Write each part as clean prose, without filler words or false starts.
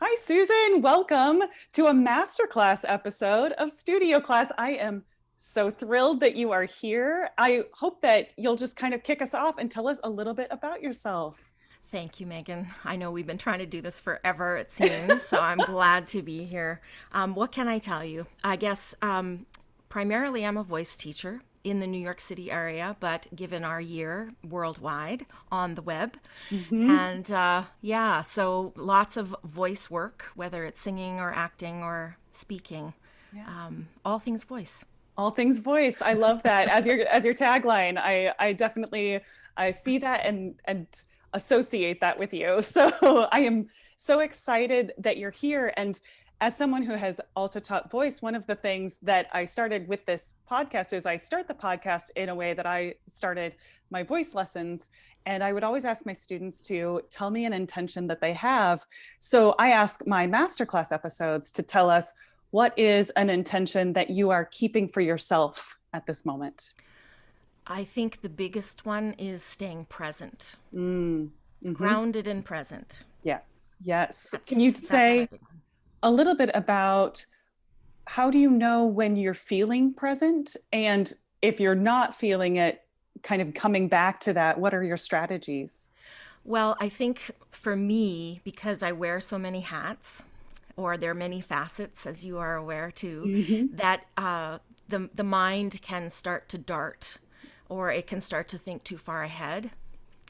Hi, Susan. Welcome to a masterclass episode of Studio Class. I am so thrilled that you are here. I hope that you'll just kind of kick us off and tell us a little bit about yourself. Thank you, Megan. I know we've been trying to do this forever, it seems, so I'm glad to be here. What can I tell you? I guess primarily I'm a voice teacher in the New York City area, but given our year worldwide on the web. Mhm. And yeah, so lots of voice work, whether it's singing or acting or speaking, Yeah. all things voice. All things voice. I love that as your tagline. I definitely I see that and associate that with you. So I am so excited that you're here. And as someone who has also taught voice, one of the things that I started with this podcast is I start the podcast in a way that I started my voice lessons. And I would always ask my students to tell me an intention that they have. So I ask my masterclass episodes to tell us what is an intention that you are keeping for yourself at this moment? I think the biggest one is staying present, Mm, hmm. grounded and present. Yes, yes. Can you That's my say big one. a little bit about how do you know when you're feeling present? And if you're not feeling it, kind of coming back to that, what are your strategies? Well, I think for me, because I wear so many hats, or there are many facets, as you are aware too, Hmm. that the mind can start to dart, or it can start to think too far ahead.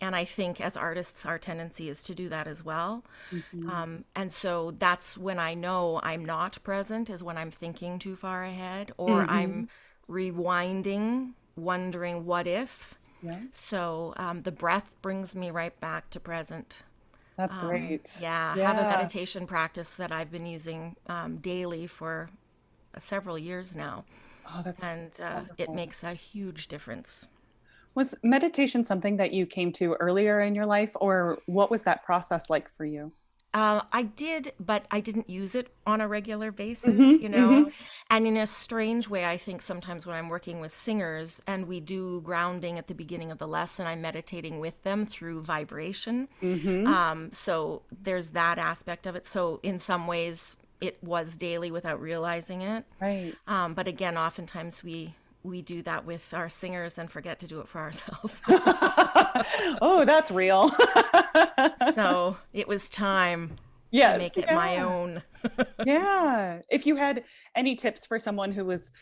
And I think as artists, our tendency is to do that as well. Hmm. And so that's when I know I'm not present, is when I'm thinking too far ahead, or I'm Hmm. rewinding, wondering what if. Yeah, So the breath brings me right back to present. that's great. Yeah, have a Yeah. meditation practice that I've been using daily for several years now, Oh, that's and it wonderful. makes a huge difference. Was meditation something that you came to earlier in your life, or what was that process like for you? I did, but I didn't use it on a regular basis, Hmm. Hmm. And in a strange way, I think sometimes when I'm working with singers and we do grounding at the beginning of the lesson, I'm meditating with them through vibration. Hmm. So there's that aspect of it. So in some ways, it was daily without realizing it. Right. But again, oftentimes we do that with our singers and forget to do it for ourselves. Oh, that's real. So it was time to Yes, make it my yeah. own. Yeah. If you had any tips for someone who was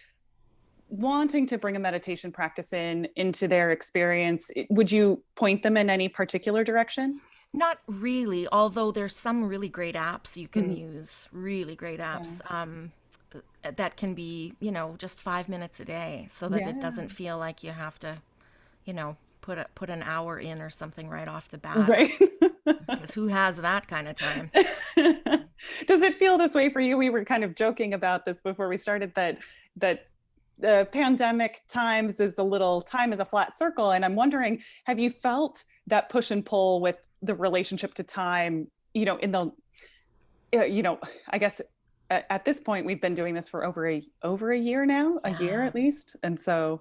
wanting to bring a meditation practice into their experience, would you point them in any particular direction? Not really, although there's some really great apps you can Mm, use, really great yeah. apps that can be, just 5 minutes a day so that it Yeah. doesn't feel like you have to, put an hour in or something right off the bat. Right. Because who has that kind of time? Does it feel this way for you? We were kind of joking about this before we started that the pandemic times is a little time is a flat circle. And I'm wondering, have you felt that push and pull with the relationship to time, in the you know, I guess at this point we've been doing this for over a year now, a year Yeah. at least. And so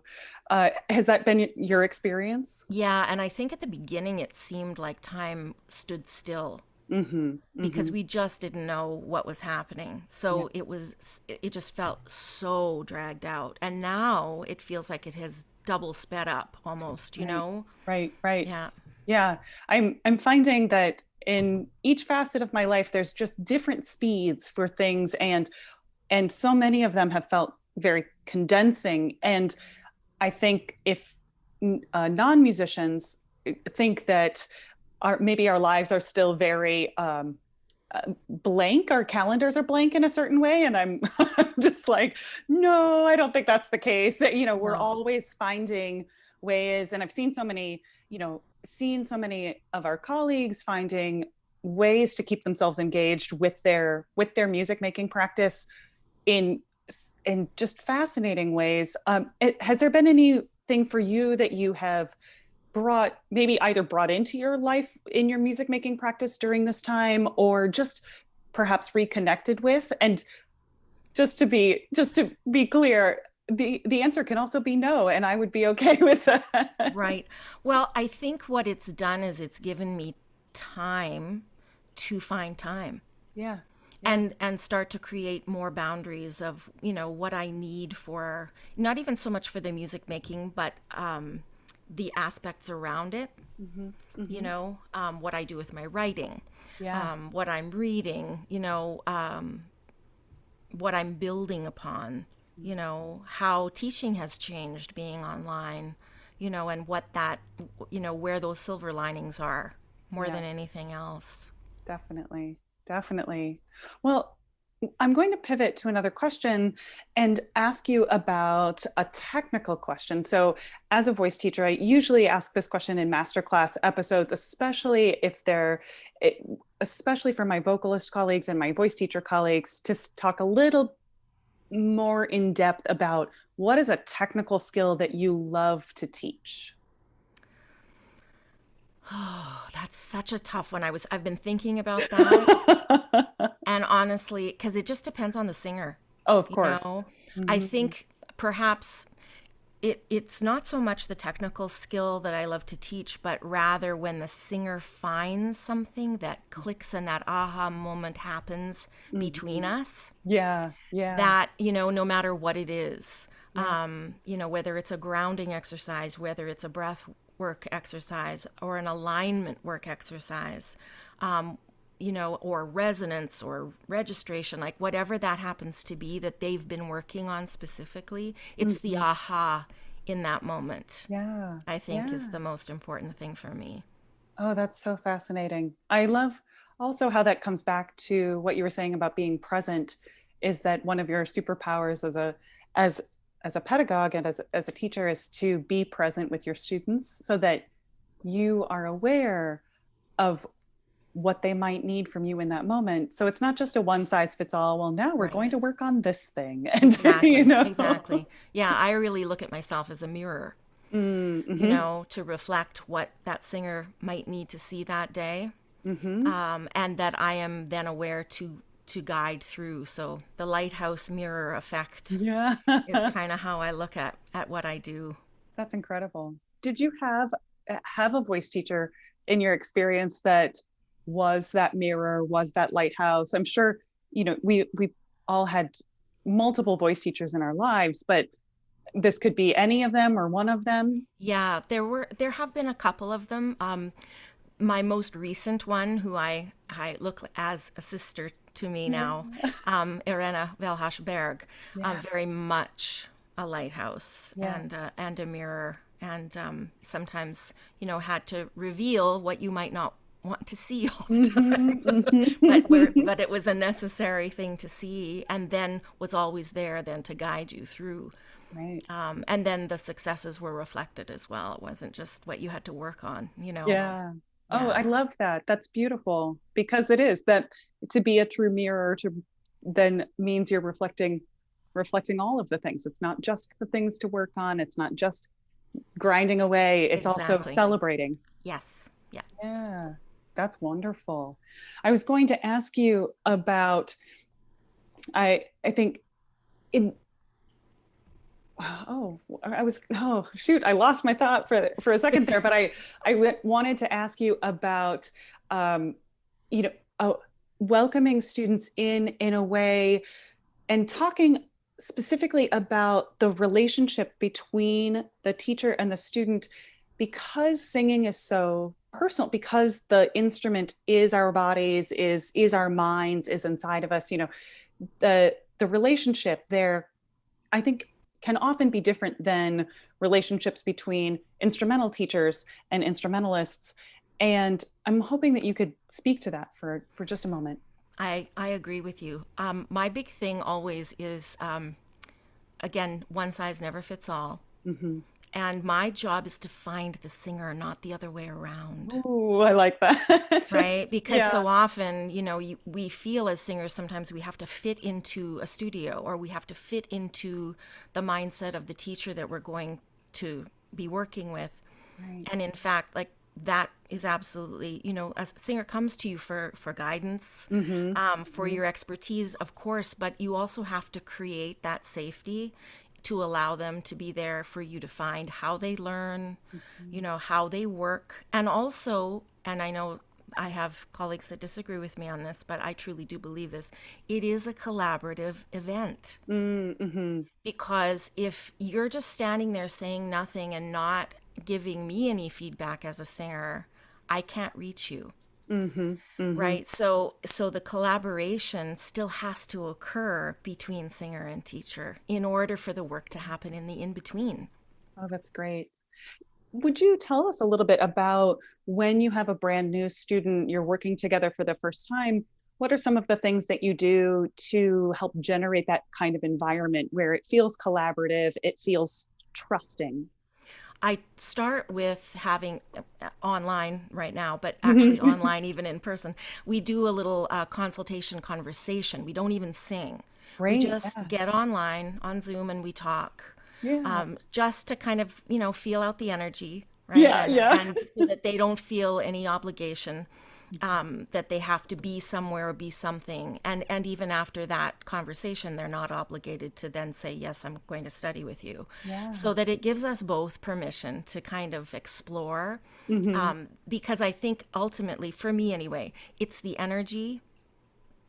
has that been your experience? Yeah, and I think at the beginning it seemed like time stood still Mm-hmm. because Mm-hmm. we just didn't know what was happening. Yeah. So it just felt so dragged out. And now it feels like it has double sped up almost, you Right. know? Right. Right. Yeah. Yeah. I'm finding that in each facet of my life there's just different speeds for things, and so many of them have felt very condensing. And I think if non-musicians think that maybe our lives are still very blank, our calendars are blank in a certain way, and I'm just like, no, I don't think that's the case. We're No. always finding ways, and I've seen so many of our colleagues finding ways to keep themselves engaged with their music making practice in in just fascinating ways. Has there been anything for you that you have maybe either brought into your life in your music making practice during this time, or just perhaps reconnected with? And just to be clear, the answer can also be no, and I would be okay with that. Right. Well, I think what it's done is it's given me time to find time. Yeah. and start to create more boundaries of, what I need for, not even so much for the music making, but the aspects around it. What I do with my writing, Yeah. what I'm reading, what I'm building upon, how teaching has changed being online, and what that, where those silver linings are more Yeah. than anything else. Definitely. Definitely. Well, I'm going to pivot to another question and ask you about a technical question. So, as a voice teacher, I usually ask this question in masterclass episodes, especially if especially for my vocalist colleagues and my voice teacher colleagues, to talk a little more in depth about what is a technical skill that you love to teach. Oh, that's such a tough one. I've been thinking about that. And honestly, because it just depends on the singer, Oh, of you course. know. I Mhm. think perhaps it's not so much the technical skill that I love to teach, but rather when the singer finds something that clicks and that aha moment happens between Mhm. us, Yeah, yeah, that, no matter what it is, yeah. whether it's a grounding exercise, whether it's a breath work exercise or an alignment work exercise, or resonance or registration, like whatever that happens to be that they've been working on specifically, it's the Mhm. aha in that moment, Yeah, I think, is yeah. the most important thing for me. Oh, that's so fascinating. I love also how that comes back to what you were saying about being present, is that one of your superpowers as as a pedagogue and as a teacher is to be present with your students so that you are aware of what they might need from you in that moment. So it's not just a one size fits all. Well, now we're going Right. to work on this thing. And, Exactly. Exactly. Yeah, I really look at myself as a mirror, Mm-hmm. to reflect what that singer might need to see that day, Mm-hmm. and that I am then aware to guide through. So the lighthouse mirror effect Yeah. is kind of how I look at what I do. That's incredible. Did you have a voice teacher in your experience that was that mirror, was that lighthouse? I'm sure, we all had multiple voice teachers in our lives, but this could be any of them or one of them. Yeah, there have been a couple of them. My most recent one, who I look as a sister to me now, Yeah. Irena Velhash-Berg, Yeah. very much a lighthouse Yeah. and a mirror, and sometimes had to reveal what you might not want to see all the time, Mm-hmm, mm-hmm. but it was a necessary thing to see, and then was always there then to guide you through. Right. And then the successes were reflected as well. It wasn't just what you had to work on. Yeah. Oh, Yeah, I love that. That's beautiful because it is that to be a true mirror to then means you're reflecting all of the things. It's not just the things to work on. It's not just grinding away. It's also exactly. celebrating. Yes. Yeah. Yeah. That's wonderful. I was going to ask you about I think in I was oh shoot, I lost my thought for a second there, but wanted to ask you about um you know welcoming students in a way and talking specifically about the relationship between the teacher and the student, because singing is so personal, because the instrument is our bodies, is our minds, is inside of us. The relationship there, I think, can often be different than relationships between instrumental teachers and instrumentalists. And I'm hoping that you could speak to that for just a moment. I agree with you. My big thing always is, again, one size never fits all. Mm-hmm. And my job is to find the singer, not the other way around. Ooh, I like that. Right? Because Yeah. so often, we feel as singers sometimes we have to fit into a studio, or we have to fit into the mindset of the teacher that we're going to be working with. Right. And in fact, like, that is absolutely, a singer comes to you for guidance, Mm-hmm. for Hmm. your expertise, of course, but you also have to create that safety to allow them to be there for you to find how they learn, Hmm. how they work. And also, and I know I have colleagues that disagree with me on this, but I truly do believe this. It is a collaborative event. Mm-hmm. Because if you're just standing there saying nothing and not giving me any feedback as a singer, I can't reach you. Mm-hmm. Mm-hmm. Right. So the collaboration still has to occur between singer and teacher in order for the work to happen in the in between. Oh, that's great. Would you tell us a little bit about when you have a brand new student, you're working together for the first time? What are some of the things that you do to help generate that kind of environment where it feels collaborative, it feels trusting? I start with having online right now, but actually Mhm. online, even in person. We do a little consultation conversation. We don't even sing. We Great. just Yeah. get online on Zoom and we talk, Yeah. just to kind of, feel out the energy, right? Yeah. And Yeah. and so that they don't feel any obligation, that they have to be somewhere or be something. And even after that conversation, they're not obligated to then say, yes, I'm going to study with you. Yeah. So that it gives us both permission to kind of explore. Hmm. Because I think ultimately, for me anyway, it's the energy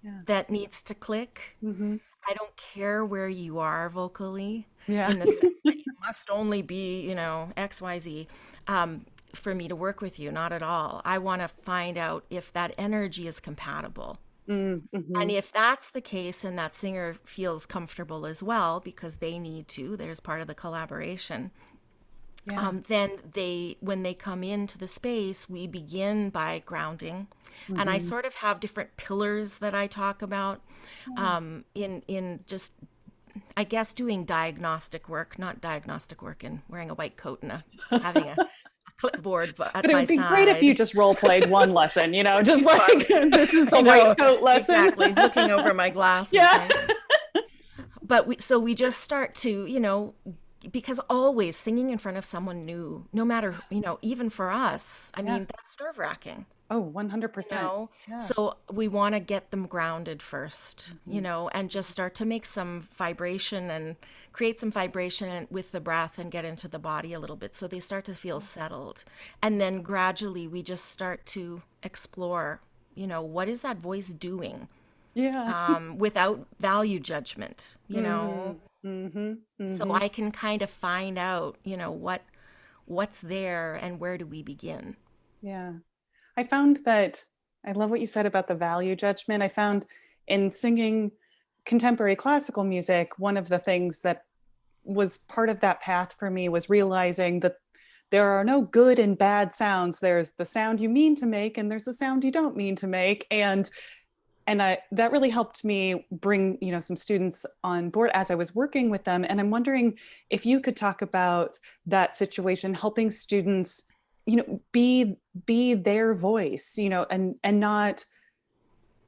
Yeah. that needs to click. Hmm. I don't care where you are vocally, Yeah. in the sense that you must only be, XYZ, for me to work with you. Not at all. I want to find out if that energy is compatible. Mm-hmm. And if that's the case and that singer feels comfortable as well, because they need to, there's part of the collaboration, Yeah. then when they come into the space, we begin by grounding. And I Hmm. sort of have different pillars that I talk about, Yeah. in just, I guess, doing diagnostic work, not diagnostic work in wearing a white coat and having a clipboard at But it my would be great if you side. just role played one lesson, just like this is I the white know, coat lesson. exactly. Looking over my glasses, Yeah. right? But we just start to, because always singing in front of someone new, no matter, even for us, I Yeah. mean, that's nerve-wracking. Oh, 100%. Yeah. So we want to get them grounded first, Mhm. and just start to make some vibration and create some vibration with the breath and get into the body a little bit so they start to feel settled. And then gradually we just start to explore, what is that voice doing, Yeah. without value judgment, Hmm. Hmm. so Hmm. I can kind of find out, what's there and where do we begin. Yeah. I found that I love what you said about the value judgment. I found in singing contemporary classical music, one of the things that was part of that path for me was realizing that there are no good and bad sounds. There's the sound you mean to make, and there's the sound you don't mean to make. And that really helped me bring some students on board as I was working with them. And I'm wondering if you could talk about that situation, helping students be their voice, and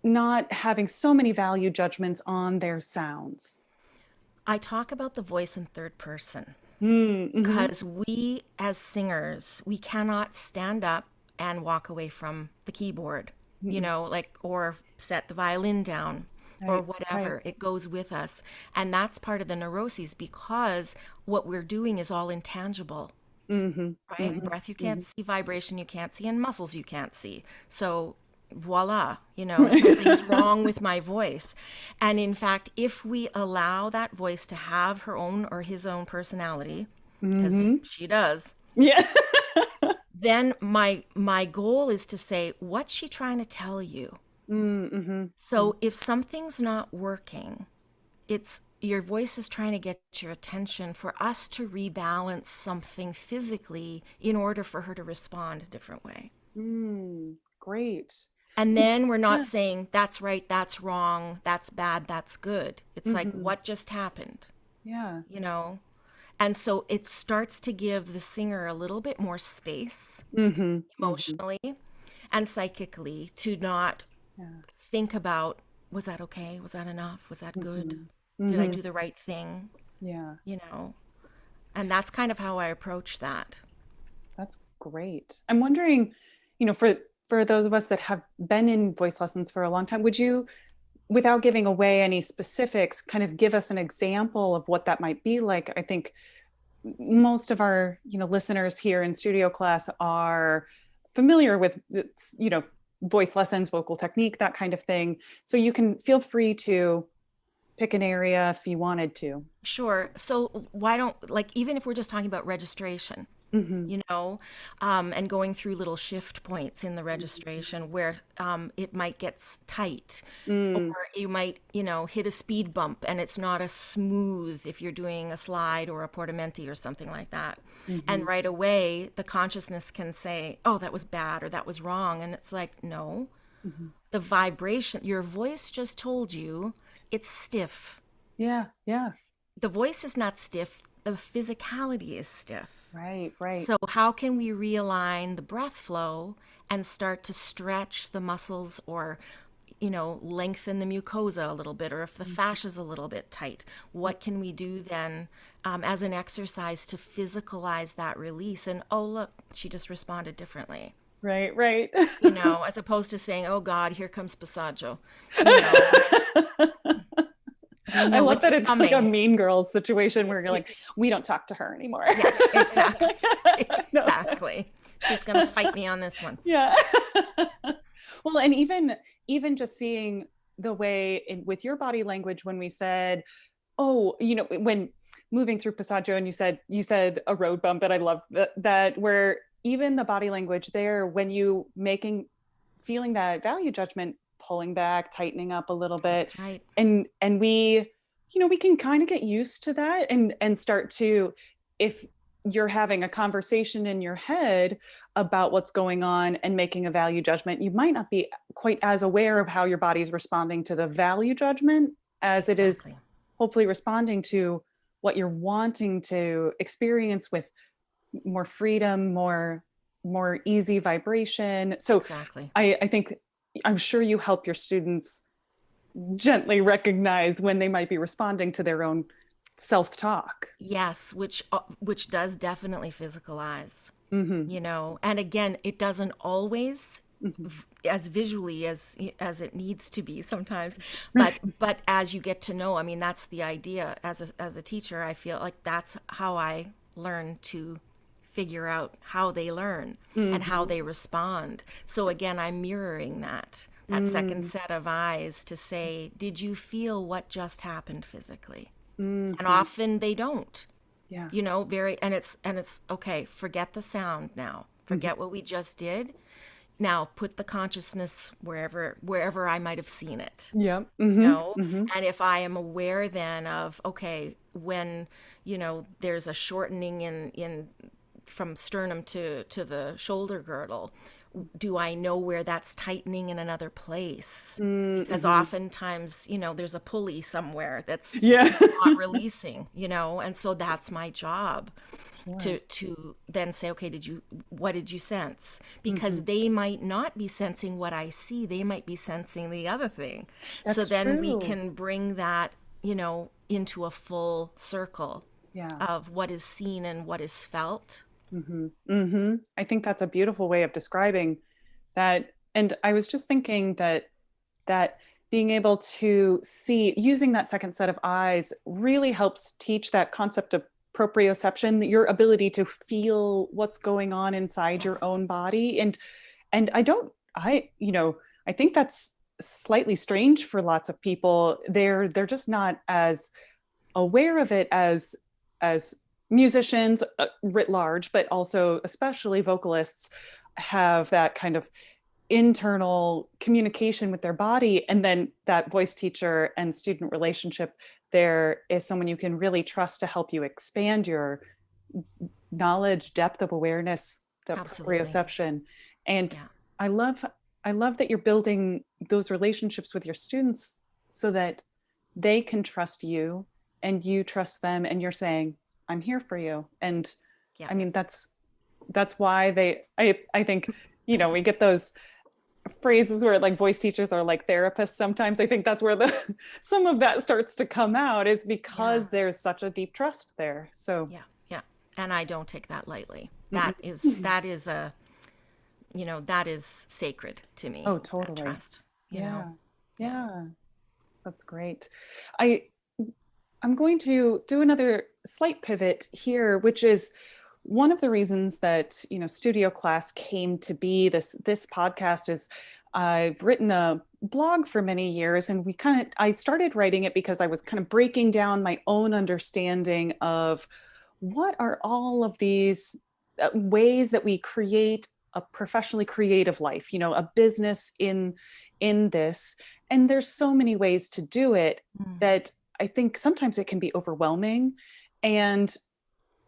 not having so many value judgments on their sounds. I talk about the voice in third person Mm-hmm. because we as singers, we cannot stand up and walk away from the keyboard, like, or set the violin down or Right, right. whatever. It goes with us. And that's part of the neuroses because what we're doing is all intangible, Mm-hmm. right? Mm-hmm. Breath you can't Mm-hmm. see, vibration you can't see, and muscles you can't see. So voila, something's wrong with my voice. And in fact, if we allow that voice to have her own or his own personality, because Mm-hmm. she does, Yeah. then my goal is to say, what's she trying to tell you? Mm-hmm. So if something's not working, it's your voice is trying to get your attention for us to rebalance something physically in order for her to respond a different way. Mm, great. And then we're not Yeah. saying that's right, that's wrong, that's bad, that's good. It's like, Mm-hmm. what just happened, Yeah. you know? And so it starts to give the singer a little bit more space Mm-hmm. Mm-hmm. emotionally and psychically to not Yeah. think about, was that okay? Was that enough? Was that good? Mm-hmm. Did I Mm-hmm. do the right thing? Yeah. You know? And that's kind of how I approach that. That's great. I'm wondering, for those of us that have been in voice lessons for a long time, would you, without giving away any specifics, kind of give us an example of what that might be like? I think most of our, listeners here in studio class are familiar with, voice lessons, vocal technique, that kind of thing. So you can feel free to pick an area if you wanted to. Sure. So why don't, like, even if we're just talking about registration, Mm-hmm. you know, and going through little shift points in the registration where it might get tight, or Mm, you might, hit a speed bump and it's not as smooth if you're doing a slide or a portamenti or something like that. mm-hmm. And right away, the consciousness can say, oh, that was bad or that was wrong. And it's like, no, Mm-hmm. the vibration, your voice just told you it's stiff. Yeah, yeah. The voice is not stiff, the physicality is stiff. Right, right. So, how can we realign the breath flow and start to stretch the muscles or, lengthen the mucosa a little bit, or if the fascia is a little bit tight? What can we do then as an exercise to physicalize that release? And oh, look, she just responded differently. Right, right. As opposed to saying, oh God, here comes Passaggio. You know, we I know love it's that it's like a coming. Mean Girls situation where you're like, we don't talk to her anymore. Yeah, exactly. No. Exactly. She's going to fight me on this one. Yeah. Well, and even just seeing the way with your body language when we said, oh, when moving through Passaggio and you said a road bump, and I love that where even the body language there when you feeling that value judgment, pulling back, tightening up a little bit, That's right. and we can kind of get used to that and start to, if you're having a conversation in your head about what's going on and making a value judgment, you might not be quite as aware of how your body's responding to the value judgment as it is Exactly. hopefully responding to what you're wanting to experience with more freedom, more easy vibration. So Exactly. I think, I'm sure you help your students gently recognize when they might be responding to their own self-talk. Yes, which does definitely physicalize, Mm-hmm. And again, it doesn't always Mm-hmm. as visually as it needs to be sometimes, but as you get to know, I mean, that's the idea. As a teacher, I feel like that's how I learn to figure out how they learn and how Mm-hmm. they respond. So again, I'm mirroring that second Mm-hmm. set of eyes to say, did you feel what just happened physically? And Mm-hmm. often they don't. Yeah. And it's okay, forget the sound now. Mm-hmm. Forget what we just did. Now put the consciousness wherever I might have seen it. Yeah. You Mm-hmm. know? Mm-hmm. And if I am aware then of, okay, when, there's a shortening in from sternum to the shoulder girdle, do I know where that's tightening in another place? Because Mm-hmm. oftentimes, there's a pulley somewhere that's Yeah. not releasing, and so that's my job Sure. to then say, okay, what did you sense? Because Mm-hmm. they might not be sensing what I see, they might be sensing the other thing. So That's then we true. can bring that, into a full circle Yeah. of what is seen and what is felt. Mm-hmm. Mm-hmm. I think that's a beautiful way of describing that. And I was just thinking that being able to see, using that second set of eyes really helps teach that concept of proprioception, your ability to feel what's going on inside your Yes. own body. And I think that's slightly strange for lots of people. They're just not as aware of it as musicians writ large, but also especially vocalists have that kind of internal communication with their body. And then that voice teacher and student relationship, there is someone you can really trust to help you expand your knowledge, depth of awareness, the Absolutely. proprioception. And Yeah. i love I love that you're building those relationships with your students so that they can trust you and you trust them, and you're saying, I'm here for you. And Yeah. I mean, that's why I think, we get those phrases where like voice teachers are like therapists sometimes. I think that's where the some of that starts to come out, is Yeah. because there's such a deep trust there. So Yeah. Yeah. And I don't take that lightly. mm-mm. That is sacred to me, Oh, that totally. trust. Yeah. Yeah. Yeah. That's great. I I'm going to do another slight pivot here, which is one of the reasons that, studio class came to be. This podcast is I've written a blog for many years, and I started writing it because I was kind of breaking down my own understanding of what are all of these ways that we create a professionally creative life, a business in this. And there's so many ways to do it Mm. that I think sometimes it can be overwhelming. And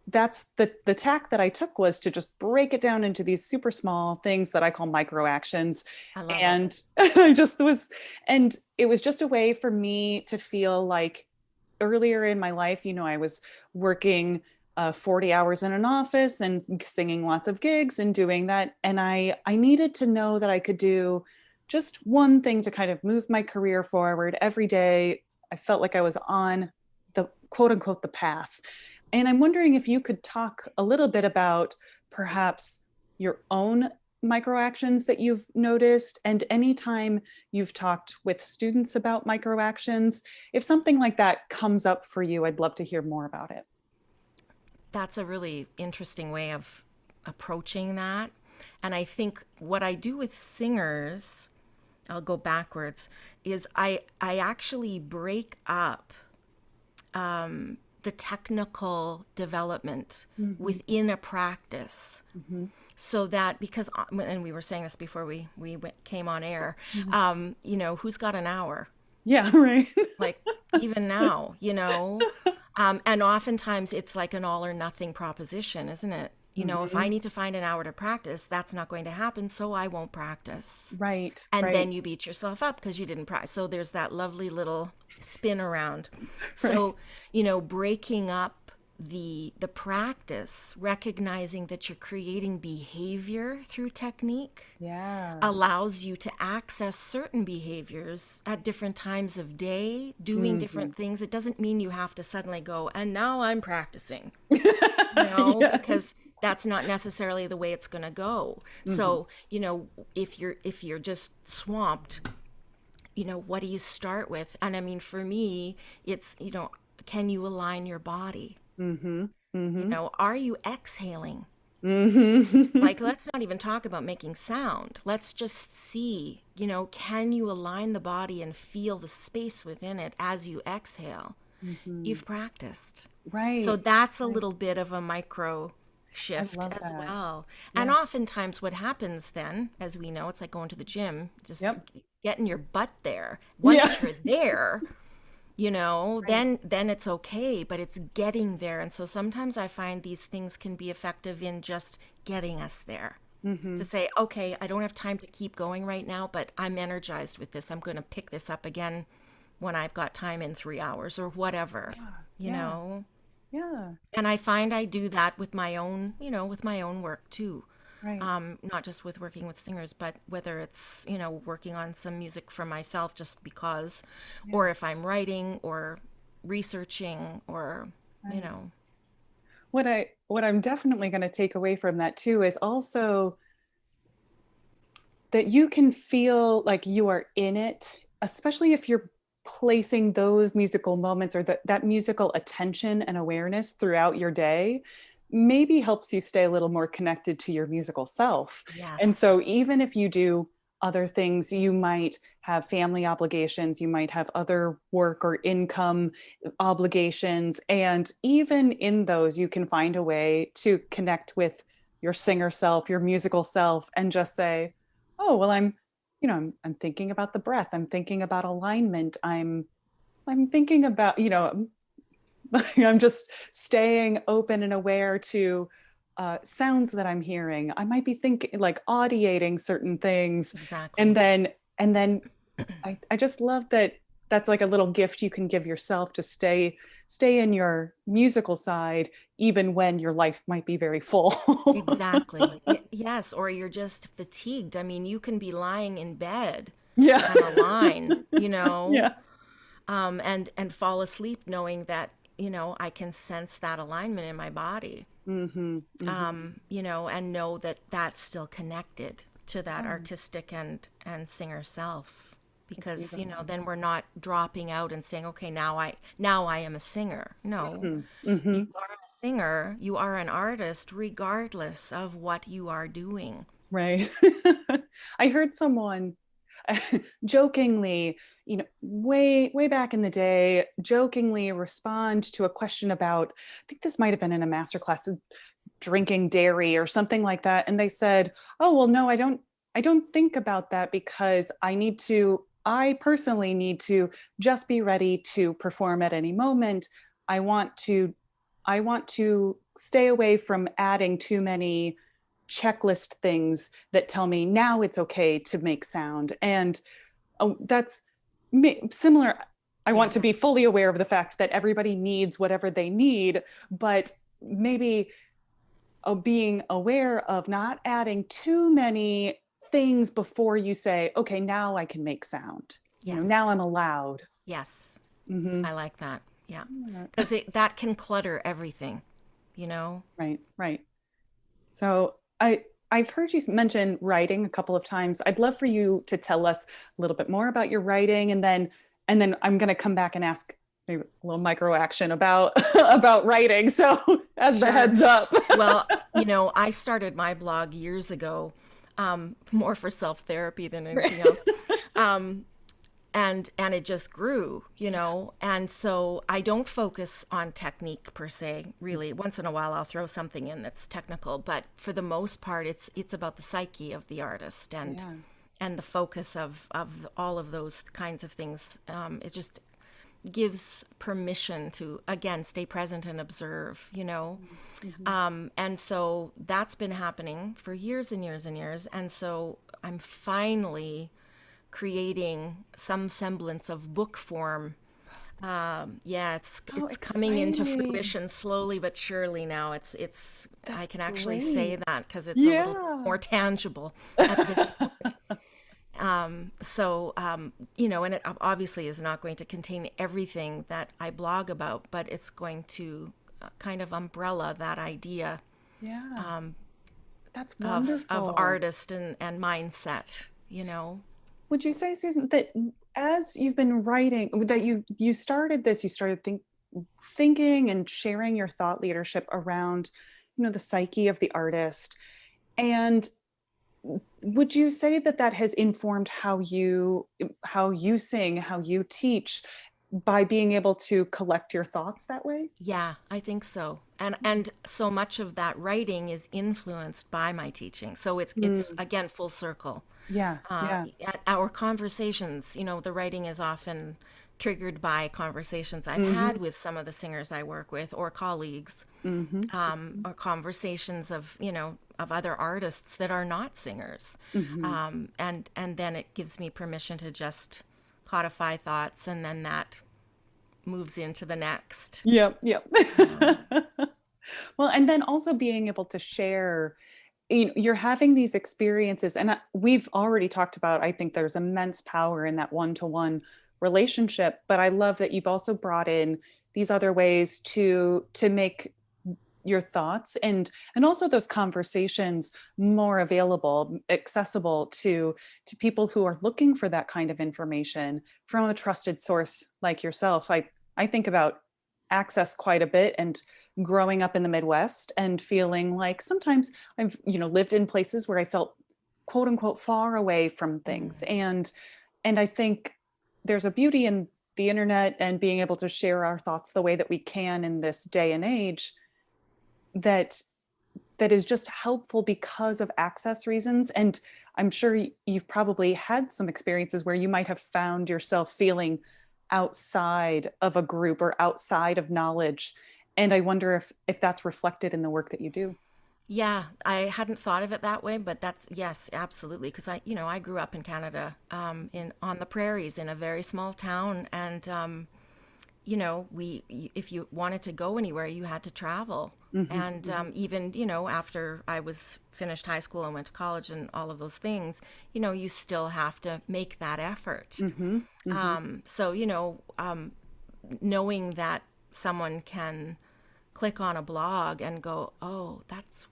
that's the tack that I took, was to just break it down into these super small things that I call micro actions. I love it. And I just was, and it was just a way for me to feel like earlier in my life, I was working 40 hours in an office and singing lots of gigs and doing that. And I needed to know that I could do just one thing to kind of move my career forward every day. I felt like I was on the quote unquote the path. And I'm wondering if you could talk a little bit about perhaps your own micro actions that you've noticed, and anytime you've talked with students about micro actions, if something like that comes up for you, I'd love to hear more about it. That's a really interesting way of approaching that. And I think what I do with singers, I'll go backwards, is I actually break up the technical development Mm-hmm. within a practice, Mm-hmm. so that, because, and we were saying this before came on air, Mm-hmm. who's got an hour? Yeah, right. Like, even now, and oftentimes it's like an all or nothing proposition, isn't it? If Mm-hmm. I need to find an hour to practice, that's not going to happen, so I won't practice. Right, And right, then you beat yourself up because you didn't practice. So there's that lovely little spin around. right. So, breaking up the practice, recognizing that you're creating behavior through technique, Yeah. allows you to access certain behaviors at different times of day, doing Mm-hmm. different things. It doesn't mean you have to suddenly go, and now I'm practicing, Yes. because that's not necessarily the way it's going to go. Mm-hmm. So, if you're just swamped, what do you start with? And I mean, for me, it's, can you align your body? Mm-hmm. Mm-hmm. Are you exhaling? Mm-hmm. Like, let's not even talk about making sound. Let's just see, can you align the body and feel the space within it as you exhale? Mm-hmm. You've practiced. So Right. that's a Right. little bit of a micro I shift love as that. well. And Yeah. oftentimes what happens then, as we know, it's like going to the gym, just Yep. getting your butt there. Yeah. Once you're there, Right. then it's okay, but it's getting there. And so sometimes I find these things can be effective in just getting us there. Mm-hmm. To say, okay, I don't have time to keep going right now, but I'm energized with this. I'm going to pick this up again when I've got time in 3 hours or whatever, Yeah. you Yeah. know? Yeah. And I find I do that with my own, with my own work too. Right. Not just with working with singers, but whether it's, working on some music for myself just because, Yeah. or if I'm writing or researching or, you Right. know, What I'm definitely going to take away from that too is also that you can feel like you are in it, especially if you're placing those musical moments or that musical attention and awareness throughout your day, maybe helps you stay a little more connected to your musical self. And yes, so even if you do other things, you might have family obligations, you might have other work or income obligations, and even in those you can find a way to connect with your singer self, your musical self, and just say, oh well, I'm thinking about the breath, I'm thinking about alignment, I'm thinking about, I'm just staying open and aware to sounds that I'm hearing. I might be thinking like audiating certain things. and exactly. then and then I just love that that's like a little gift you can give yourself to stay in your musical side even when your life might be very full. Exactly. Yes, or you're just fatigued. I mean, you can be lying in bed Yeah. and align, Yeah. and fall asleep knowing that, I can sense that alignment in my body, Mm-hmm. Mm-hmm. and know that that's still connected to that Yeah, artistic and singer self. it's Because, beautiful. then we're not dropping out and saying, okay, now I am a singer. No, Mm-hmm. Mm-hmm. you are a singer, you are an artist, regardless of what you are doing. Right. I heard someone jokingly, way back in the day, jokingly respond to a question about, I think this might have been in a masterclass, drinking dairy or something like that. And they said, oh, well, no, I don't think about that because I personally need to just be ready to perform at any moment. I want to, I want to stay away from adding too many checklist things that tell me now it's okay to make sound. And that's similar. I want to be Yes. fully aware of the fact that everybody needs whatever they need, but maybe being aware of not adding too many things before you say, okay, now I can make sound. Now Yes. I'm allowed. Yes. Mm-hmm. I like that. Yeah. Because that can clutter everything, you know? Right, right. So I've heard you mention writing a couple of times. I'd love for you to tell us a little bit more about your writing, and then I'm going to come back and ask maybe a little micro action about about writing. So as the Sure. heads up. Well, I started my blog years ago, more for self-therapy than anything else. Um, and it just grew, and so I don't focus on technique per se, really. Once in a while I'll throw something in that's technical, but for the most part it's about the psyche of the artist, Yeah. and the focus of all of those kinds of things. It just gives permission to, again, stay present and observe. And so that's been happening for years and years and years, and so I'm finally creating some semblance of book form. Yeah, Oh, it's coming into exciting. fruition slowly but surely now. It's I That's can actually say great. that because it's a little Yeah. more tangible at this point. And it obviously is not going to contain everything that I blog about, but it's going to kind of umbrella that idea Yeah. That's of wonderful. artist and mindset. Would you say, Susan, that as you've been writing, that you started this, you started thinking and sharing your thought leadership around, the psyche of the artist, and would you say that that has informed how you sing, how you teach, by being able to collect your thoughts that way? Yeah, I think so. And so much of that writing is influenced by my teaching. So it's Mm, again full circle. yeah, yeah. At our conversations, the writing is often triggered by conversations I've Mm-hmm, had with some of the singers I work with or colleagues, mm-hmm, or conversations of other artists that are not singers. mm-hmm. And then it gives me permission to just codify thoughts, and then that moves into the next. Yep, yep. Well, and then also being able to share, you're having these experiences, and we've already talked about, I think there's immense power in that one-to-one relationship, but I love that you've also brought in these other ways to make your thoughts and also those conversations more available, accessible to people who are looking for that kind of information from a trusted source like yourself. I think about access quite a bit, and growing up in the Midwest and feeling like sometimes I've lived in places where I felt quote unquote far away from things, and I think there's a beauty in the internet and being able to share our thoughts the way that we can in this day and age, that that is just helpful because of access reasons. And I'm sure you've probably had some experiences where you might have found yourself feeling outside of a group or outside of knowledge. And I wonder if that's reflected in the work that you do. Yeah, I hadn't thought of it that way, but that's, yes, absolutely. Because I grew up in Canada, in on the prairies in a very small town, and if you wanted to go anywhere, you had to travel. Mm-hmm, And mm-hmm, even, after I was finished high school and went to college and all of those things, you still have to make that effort. mm-hmm, mm-hmm, So, knowing that someone can click on a blog and go, oh, that's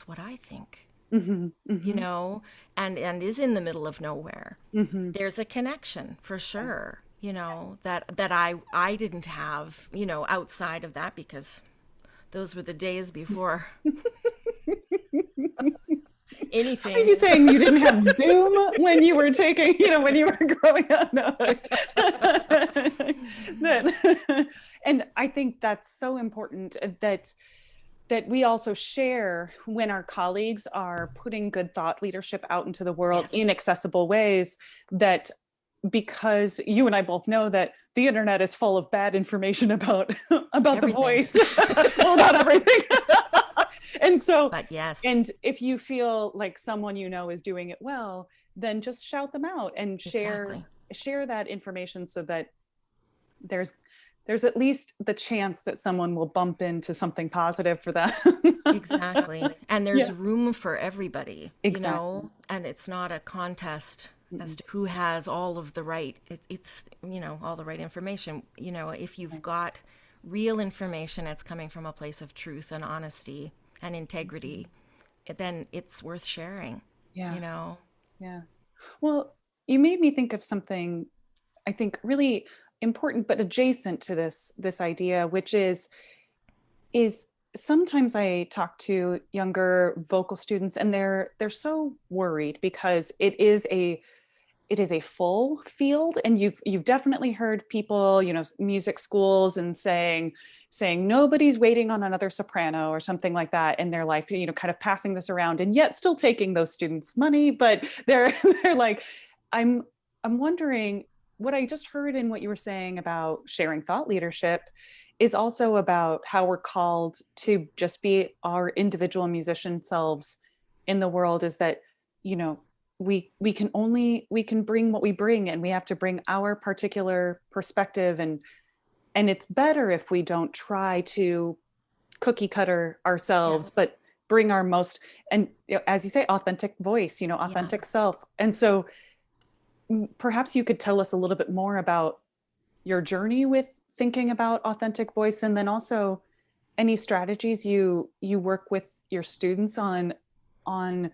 what I think, mm-hmm, you mm-hmm, know, and is in the middle of nowhere. mm-hmm. There's a connection for Yeah. sure, that I didn't have, outside of that, because those were the days before anything. Maybe saying you didn't have Zoom when you were taking, when you were growing up. No. And I think that's so important that we also share when our colleagues are putting good thought leadership out into the world in Yes. accessible ways, that because you and I both know that the internet is full of bad information about the Everything. voice. Well, not everything. And so, But yes, and if you feel like someone is doing it well, then just shout them out and exactly. share that information, so that there's at least the chance that someone will bump into something positive for them. Exactly. And there's Yeah, room for everybody, exactly. and it's not a contest as Mm-mm. to who has all of the right, it's, all the right information. If you've got real information that's coming from a place of truth and honesty and integrity, then it's worth sharing, Yeah, you know? yeah. Well, you made me think of something I think really important but adjacent to this idea, which is sometimes I talk to younger vocal students, and they're so worried because it is a full field, and you've definitely heard people, music schools, and saying nobody's waiting on another soprano or something like that in their life, kind of passing this around, and yet still taking those students money. But they're they're like, i'm I'm wondering, what I just heard in what you were saying about sharing thought leadership is also about how we're called to just be our individual musician selves in the world, is that, you know we can bring what we bring, and we have to bring our particular perspective, and it's better if we don't try to cookie cutter ourselves, Yes. but bring our most, and as you say, authentic voice, Yeah. authentic self. And so perhaps you could tell us a little bit more about your journey with thinking about authentic voice, and then also any strategies you work with your students on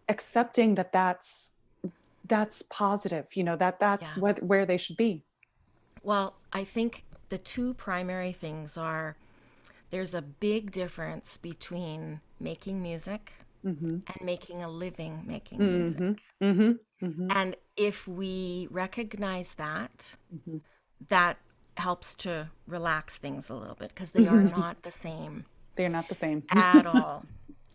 accepting that that's positive, that's Yeah. where they should be. Well, I think the two primary things are there's a big difference between making music Mm-hmm. and making a living making music. Mm-hmm. Mm-hmm. Mm-hmm. And if we recognize that, Mm-hmm. that helps to relax things a little bit because they are Mm-hmm. not the same They're not the same. at all.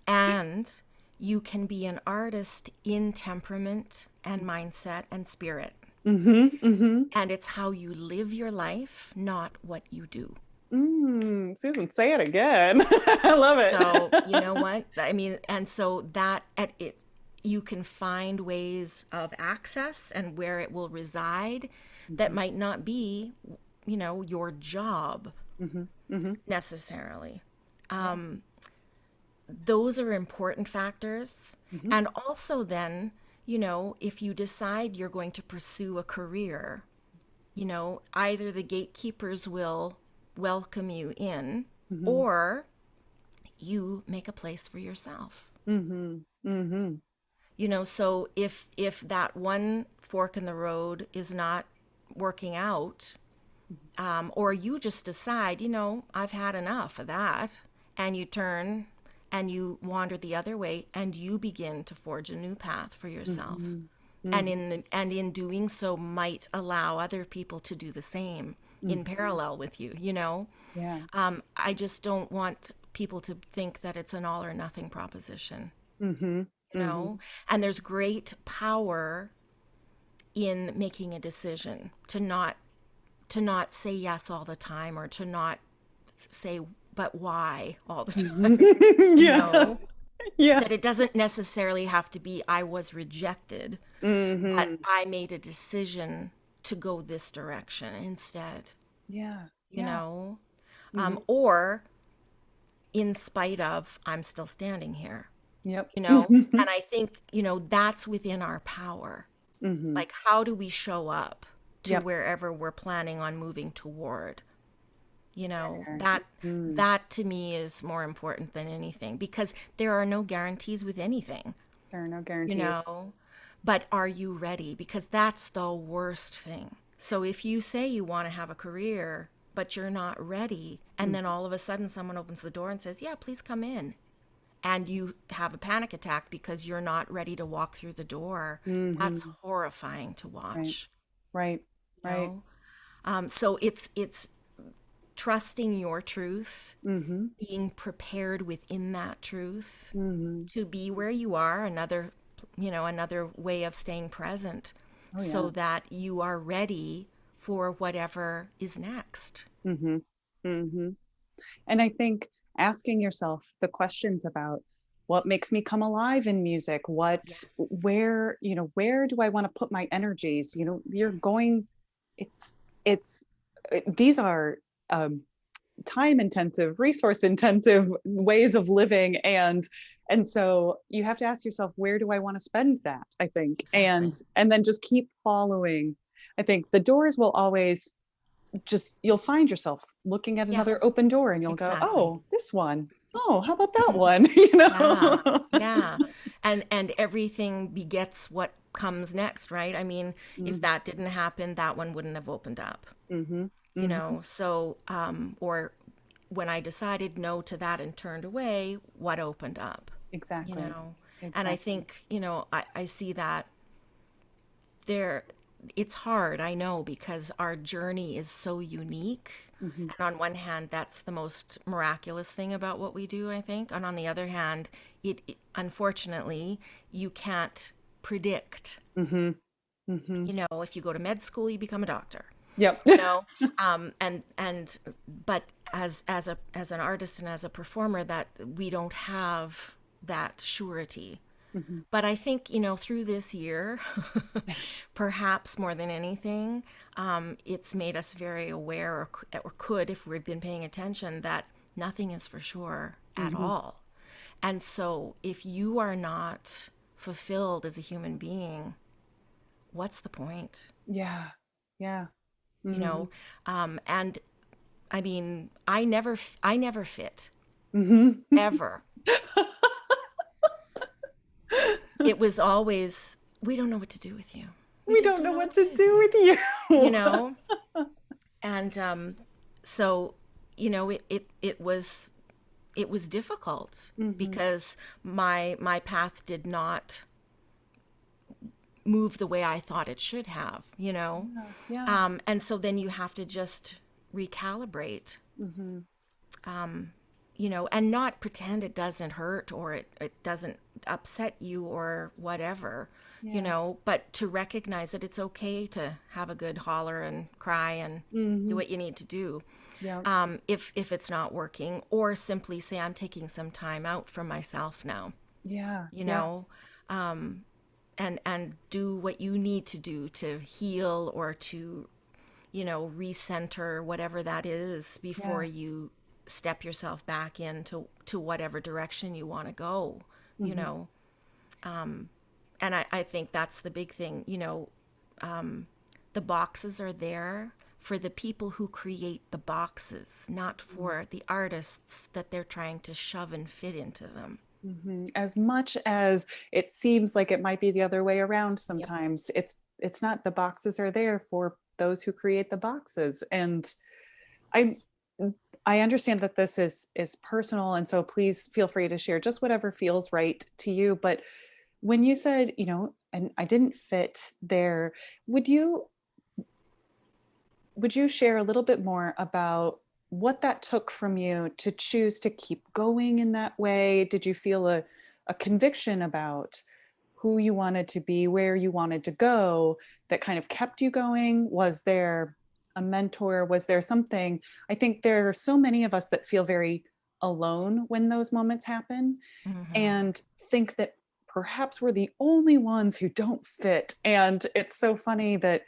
And you can be an artist in temperament and mindset and spirit. Mm-hmm. Mm-hmm. And it's how you live your life, not what you do. Susan, say it again. I love So, you it. know what? I mean, and so that at it, you can find ways of access and where it will reside that Mm-hmm. might not be, your job Mm-hmm. Mm-hmm. necessarily. Yeah. Those are important factors. Mm-hmm. And also, then, if you decide you're going to pursue a career, either the gatekeepers will welcome you in Mm-hmm. or you make a place for yourself. Mm-hmm. Mm-hmm. So if that one fork in the road is not working out, or you just decide, I've had enough of that, and you turn and you wander the other way and you begin to forge a new path for yourself. Mm-hmm. And Mm-hmm. in doing so might allow other people to do the same in Mm-hmm. parallel with you. Yeah. I just don't want people to think that it's an all or nothing proposition, Mm-hmm. you Mm-hmm. know? And there's great power in making a decision to not say yes all the time or to not say but why all the time, you Yeah. know? Yeah. That it doesn't necessarily have to be I was rejected, but Mm-hmm. I made a decision to go this direction instead, Yeah. you Yeah. know? Mm-hmm. Or in spite of, I'm still standing here, Yep. And I think, that's within our power. Mm-hmm. Like, how do we show up to Yep. wherever we're planning on moving toward? Fair. That Mm. that to me is more important than anything because there are no guarantees with anything, There are no you guarantees. know. But are you ready? Because that's the worst thing. So if you say you want to have a career, but you're not ready, and then all of a sudden someone opens the door and says, "Yeah, please come in." and you have a panic attack because you're not ready to walk through the door. That's Mm-hmm. horrifying to Right. watch, Right. you Right. know? So it's trusting your truth, Mm-hmm. being prepared within that truth Mm-hmm. to be where you are, another way of staying present Oh yeah. so that you are ready for whatever is next. Mm-hmm. Mm-hmm. And I think asking yourself the questions about what makes me come alive in music, Yes. where do I want to put my energies? You're going, it's, these are um, time intensive, resource intensive ways of living. And so you have to ask yourself, where do I want to spend that? I think, and Exactly. and then just keep following. I think the doors will always you'll find yourself looking at Yeah, another open door and you'll go, exactly. oh, this one. Oh, how about that one? you Yeah, know yeah. And everything begets what comes next, right? I mean, if mm-hmm. that didn't happen, that one wouldn't have opened up, Mm-hmm. you know? So, or when I decided no to that and turned away, what opened up, you Exactly. know? And I Exactly. think, I see that there, it's hard, I know, because our journey is so unique. Mm-hmm. And on one hand, that's the most miraculous thing about what we do, I think. And on the other hand, unfortunately, you can't predict. Mm-hmm. Mm-hmm. If you go to med school, you become a doctor. Yep. You know, and but as an artist and as a performer, that we don't have that surety. Mm-hmm. But I think, through this year, perhaps more than anything, it's made us very aware, or could, if we've been paying attention, that nothing is for sure at Mm-hmm. all. And so if you are not fulfilled as a human being, what's the point? Yeah. Yeah. You Mm-hmm. know? And I mean, I never fit, Mm-hmm. ever. It was always, we don't know what to do with you. We we just don't don't know know what what to to do with do you. with You you. know? And so, it was difficult mm-hmm. because my path did not move the way I thought it should have. Yeah. Yeah. And so then you have to just recalibrate, Mm-hmm. and not pretend it doesn't hurt or it doesn't upset you or whatever, Yeah. but to recognize that it's okay to have a good holler and cry and do Mm-hmm. what you need to do, Yeah. if it's not working, or simply say, I'm taking some time out for myself now, Yeah. you Yeah. know, and do what you need to do to heal or to, recenter, whatever that is, before Yeah. you step yourself back into whatever direction you want to go, you Mm-hmm. know. And I think that's the big thing, the boxes are there for the people who create the boxes, not for the artists that they're trying to shove and fit into them. Mhm. As much as it seems like it might be the other way around Yep. sometimes, it's not. The boxes are there for those who create the boxes. And I I understand that this is personal, and so please feel free to share just whatever feels right to you. But when you said, and I didn't fit there, would you would you share a little bit more about what that took from you to choose to keep going in that way? Did you feel a conviction about who you wanted to be, where you wanted to go, that kind of kept you going? Was there a mentor? Was there something? I think there are so many of us that feel very alone when those moments happen Hmm. and think that perhaps we're the only ones who don't fit. And it's so funny that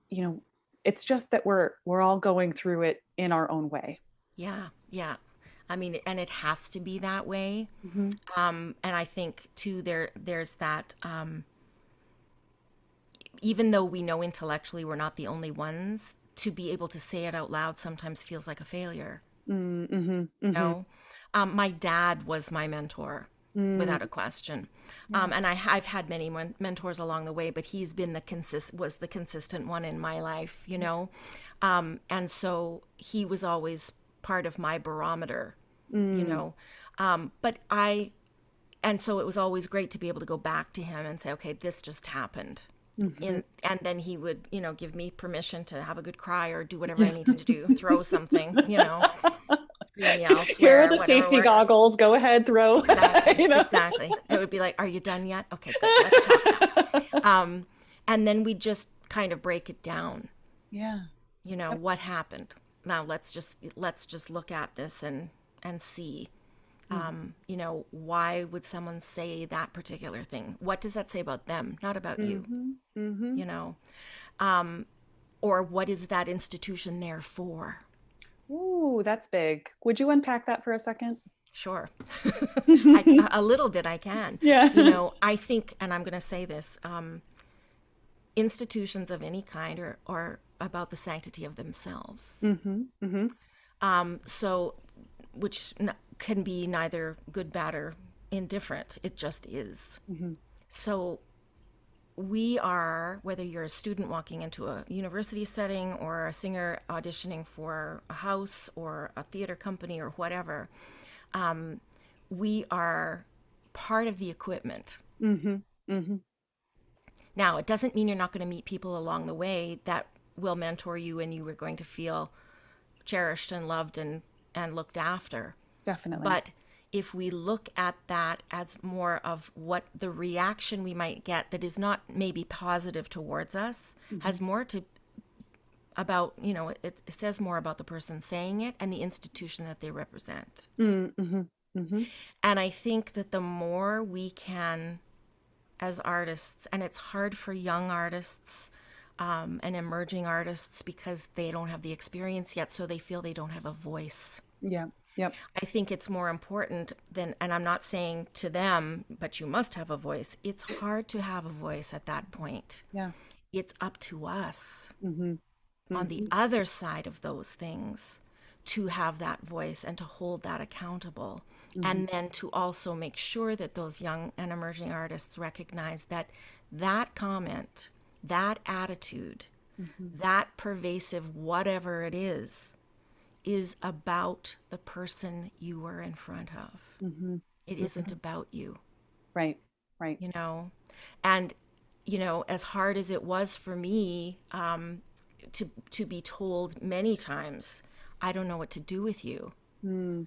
you know it's just that we're all going through it in our own way. Yeah, yeah. I mean, and it has to be that way. Mm-hmm. And I think too, there's that. Even though we know intellectually we're not the only ones, to be able to say it out loud sometimes feels like a failure. Mm-hmm. You Mm-hmm. know, my dad was my mentor, Mm, without a question. yeah. And I've had many mentors along the way, but he's been was the consistent one in my life. And so he was always part of my barometer. you Mm, know. But I and so it was always great to be able to go back to him and say, okay, this just happened. Mm-hmm. And then he would, give me permission to have a good cry or do whatever I Yeah. needed to do, throw something, scream, yell, Here are swear, the whatever safety works. goggles. Go ahead, throw. Exactly, you know. exactly. It would be like, are you done yet? Okay, good. Let's talk now. And then we just kind of break it down. Yeah. Yep. What happened? Now let's just look at this and see. Mm-hmm. Why would someone say that particular thing? What does that say about them, not about you? Mm-hmm. Mm-hmm. You know, um, or what is that institution there for? Ooh, that's big. Would you unpack that for a second? Sure. A little bit I can. Yeah. I think, and I'm going to say this, institutions of any kind are about the sanctity of themselves. Mm-hmm. Mm-hmm. So, which can be neither good, bad, or indifferent. It just is. Mm-hmm. So, we are, whether you're a student walking into a university setting or a singer auditioning for a house or a theater company or whatever, we are part of the equipment. Mm-hmm. Mm-hmm. Now, it doesn't mean you're not going to meet people along the way that will mentor you and you are going to feel cherished and loved and looked after. Definitely. But if we look at that as more of what the reaction we might get that is not maybe positive towards us, has more to about, it says more about the person saying it and the institution that they represent. Mm-hmm. Mm-hmm. And I think that the more we can, as artists, and it's hard for young artists and emerging artists because they don't have the experience yet, so they feel they don't have a voice. Yeah. Yep. I think it's more important than, and I'm not saying to them, but you must have a voice. It's hard to have a voice at that point. Yeah. It's up to us Mm-hmm. on the Mm-hmm. other side of those things to have that voice and to hold that accountable. Mm-hmm. And then to also make sure that those young and emerging artists recognize that that comment, that attitude, Mm-hmm. that pervasive whatever it is about the person you were in front of. Mm-hmm. It isn't about you, Right. Right. And, as hard as it was for me to be told many times, I don't know what to do with you. Mm.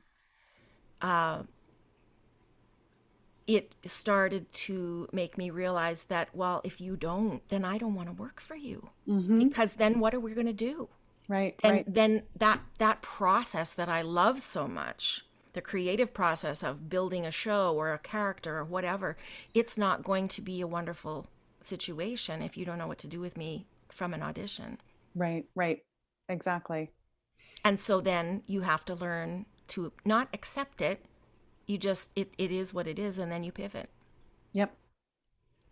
It started to make me realize that, well, if you don't, then I don't want to work for you. Mm-hmm. Because then what are we going to do? Right. And Right. then that process that I love so much, the creative process of building a show or a character or whatever, it's not going to be a wonderful situation if you don't know what to do with me from an audition. Right. Right. Exactly. And so then you have to learn to not accept it. You just, it is what it is, and then you pivot Yep.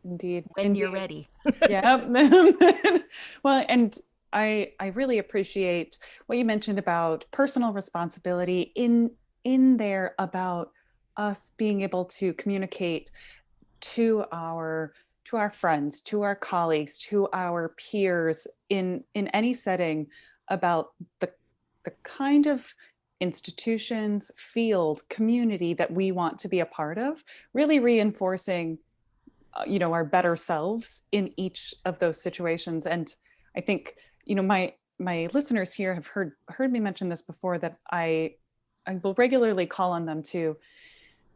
Indeed. when you're Indeed. ready. Yeah. Well, and I really appreciate what you mentioned about personal responsibility in there about us being able to communicate to our friends, to our colleagues, to our peers in any setting about the kind of institutions, field, community that we want to be a part of, really reinforcing our better selves in each of those situations. And I think my listeners here have heard me mention this before, that I will regularly call on them to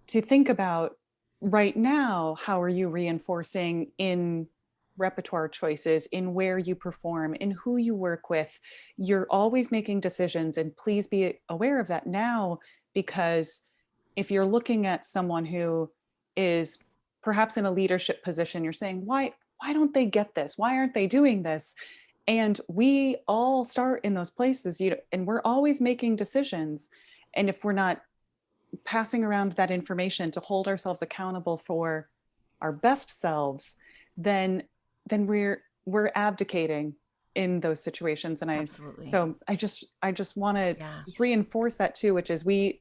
think about, right now, how are you reinforcing in repertoire choices, in where you perform, in who you work with. You're always making decisions, and please be aware of that now, because if you're looking at someone who is perhaps in a leadership position, you're saying, why don't they get this? Why aren't they doing this? And we all start in those places, and we're always making decisions. And if we're not passing around that information to hold ourselves accountable for our best selves, then we're abdicating in those situations. And Absolutely. I just want to Yeah. just reinforce that too, which is we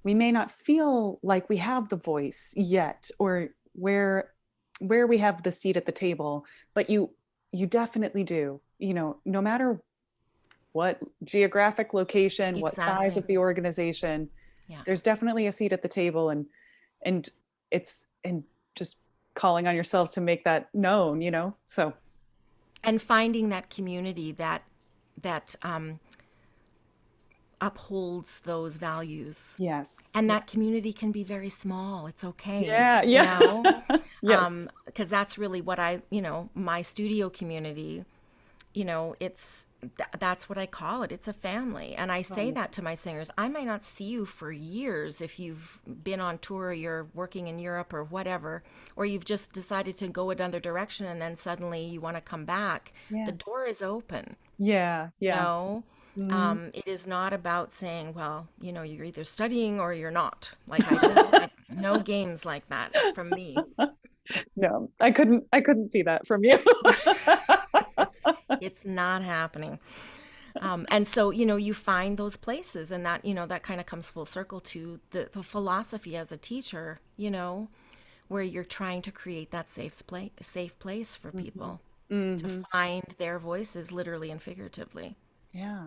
may not feel like we have the voice yet, or where we have the seat at the table, but you definitely do. No matter what geographic location, what size Exactly. of the organization, Yeah. there's definitely a seat at the table. and it's, and just calling on yourselves to make that known, so And finding that community that upholds those values. yes. And that community can be very small. It's okay, Yeah, yeah. Yes. because that's really what my studio community, that's what I call it. It's a family. And I say Oh, that to my singers. I might not see you for years if you've been on tour, or you're working in Europe or whatever, or you've just decided to go another direction and then suddenly you want to come back. The yeah. door is open. Yeah, yeah. No, Hmm. it is not about saying, well, you're either studying or you're not. Like, no games like that from me. No, I couldn't see that from you. It's, it's not happening. And so, you find those places, and that kind of comes full circle to the philosophy as a teacher, where you're trying to create that safe place for Hmm. people to Hmm. find their voices, literally and figuratively. Yeah,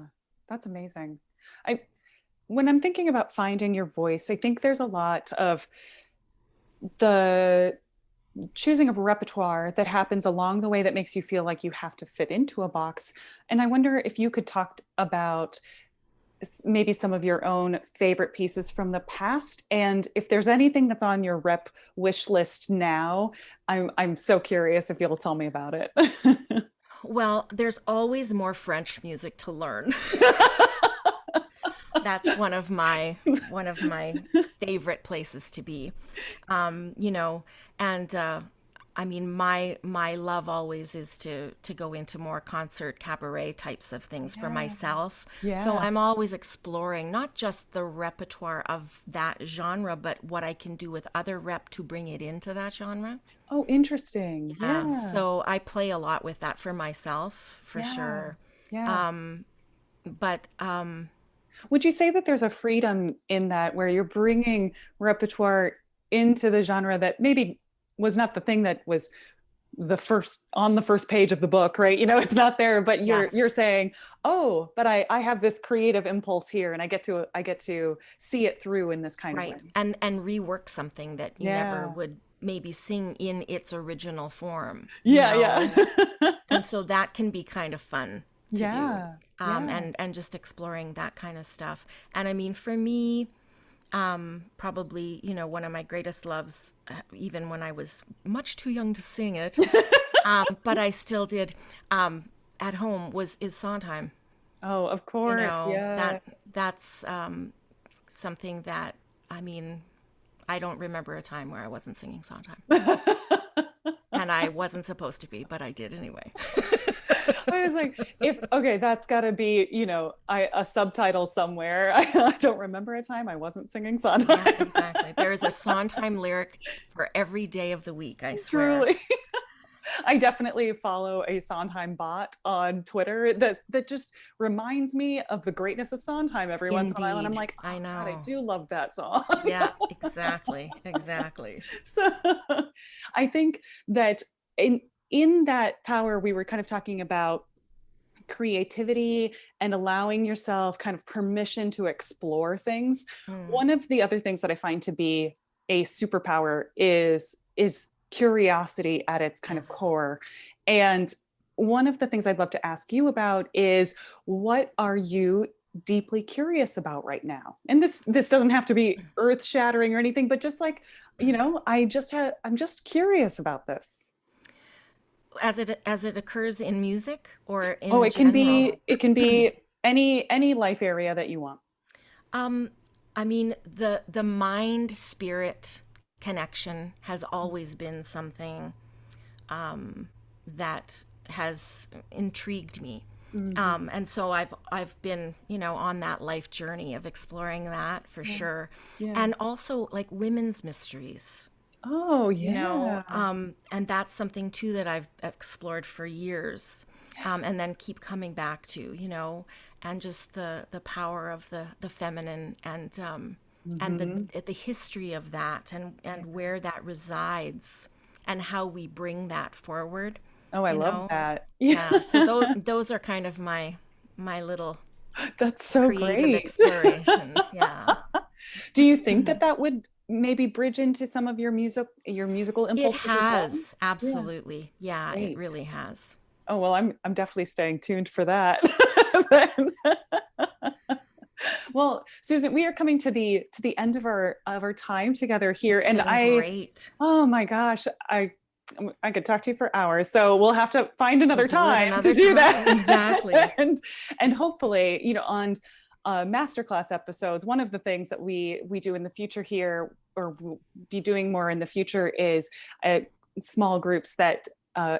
that's amazing. I When I'm thinking about finding your voice, I think there's a lot of the choosing of repertoire that happens along the way that makes you feel like you have to fit into a box. And I wonder if you could talk about maybe some of your own favorite pieces from the past, and if there's anything that's on your rep wish list now. I'm so curious if you'll tell me about it. Well, there's always more French music to learn. That's one of my favorite places to be. You know, and I mean, my love always is to go into more concert cabaret types of things for Yeah, myself. So yeah. I'm always exploring not just the repertoire of that genre, but what I can do with other rep to bring it into that genre. Oh, interesting. Yeah, So I play a lot with that for myself, for yeah, sure. yeah. But Would you say that there's a freedom in that where you're bringing repertoire into the genre that maybe was not the thing that was the first page of the book, right? It's not there, but you're yes, saying, "Oh, but I have this creative impulse here and I get to see it through in this kind of right. way." And rework something that you never Yeah. would maybe sing in its original form, Yeah, yeah. And so that can be kind of fun to do. Yeah. Yeah. And just exploring that kind of stuff. And I mean, for me, probably, one of my greatest loves, even when I was much too young to sing it, but I still did, at home, is Sondheim. Oh, of You course. know, Yes. that's something that, I mean, I don't remember a time where I wasn't singing Sondheim. And I wasn't supposed to be, but I did anyway. I was like, if okay, that's got to be, a subtitle somewhere. I don't remember a time I wasn't singing Yeah, Sondheim. exactly. There is a Sondheim lyric for every day of the week, I swear. Truly. I definitely follow a Sondheim bot on Twitter that just reminds me of the greatness of Sondheim every once in a while. And I'm Indeed. like, I oh God, I know. do love that song. Yeah, exactly. Exactly. So I think that in that power, we were kind of talking about creativity and allowing yourself kind of permission to explore things. Mm, One of the other things that I find to be a superpower is curiosity at its kind of yes. core. And one of the things I'd love to ask you about is, what are you deeply curious about right now? And this doesn't have to be earth shattering or anything, but just like, I'm just curious about this. As it occurs in music or Oh, in it can general. be it can be any life area that you want. Um, I mean, the mind spirit connection has always been something that has intrigued me. Mhm. And so I've been, on that life journey of exploring that for Yeah. sure. Yeah. And also like women's mysteries, Oh, yeah. and that's something too that I've explored for years, and then keep coming back to, and just the power of the feminine, and Hmm. the history of that, and where that resides, and how we bring that forward, Oh, I you love know. that. Yeah, Yeah, so those are kind of my little that's so creative great. explorations. Yeah. Do you think that that would maybe bridge into some of your musical It impulses as well? has, Yeah, absolutely. Yeah, it great. really has. Oh, well, I'm definitely staying tuned for that. Then. Well, Susan, we are coming to the end of our time together here, It's and been great. oh my gosh, I could talk to you for hours. So we'll have to find We'll another do it time to another do time. that. Exactly. And hopefully, on masterclass episodes, one of the things that we do in the future here, or we'll be doing more in the future, is small groups that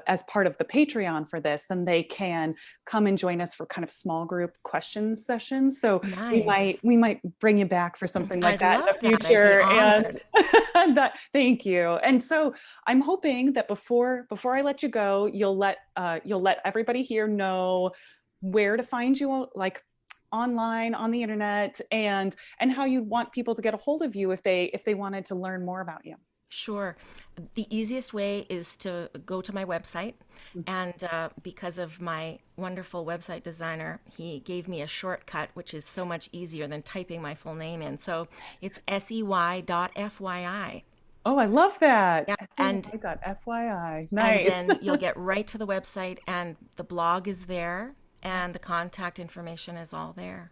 as part of the Patreon for this, then they can come and join us for kind of small group questions sessions. So Nice. we might bring you back for something like I'd that in the love that. I'd be future. And honored. that, thank you. And so I'm hoping that before I let you go, you'll let everybody here know where to find you, like online on the internet, and how you want people to get a hold of you if they wanted to learn more about you. Sure. The easiest way is to go to my website. And because of my wonderful website designer, he gave me a shortcut, which is so much easier than typing my full name in. So it's SEY.FYI. Oh, I love that. Yeah. FYI. And Nice. then you'll get right to the website, and the blog is there, and the contact information is all there.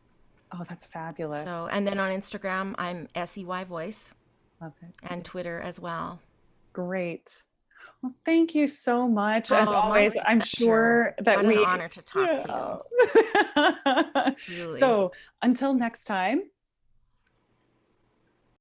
Oh, that's fabulous. So, and then on Instagram, I'm SEY Voice, Love it. and Twitter as well. Great. Well, thank you so much. As Oh, my always, I'm pleasure. sure that What an we, honor to talk to yeah. you. Truly. So until next time,